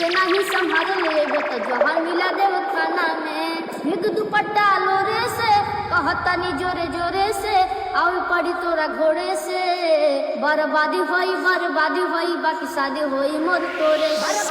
से नहीं संभाल लेबो तो जहर मिला देव खाना में। भीग दुपट्टा लोरे से कहतनी जोरे जोरे से आउ पड़ी तोरा घोड़े से। बर्बादी होई बाकी शादी होई मोर तोरे से।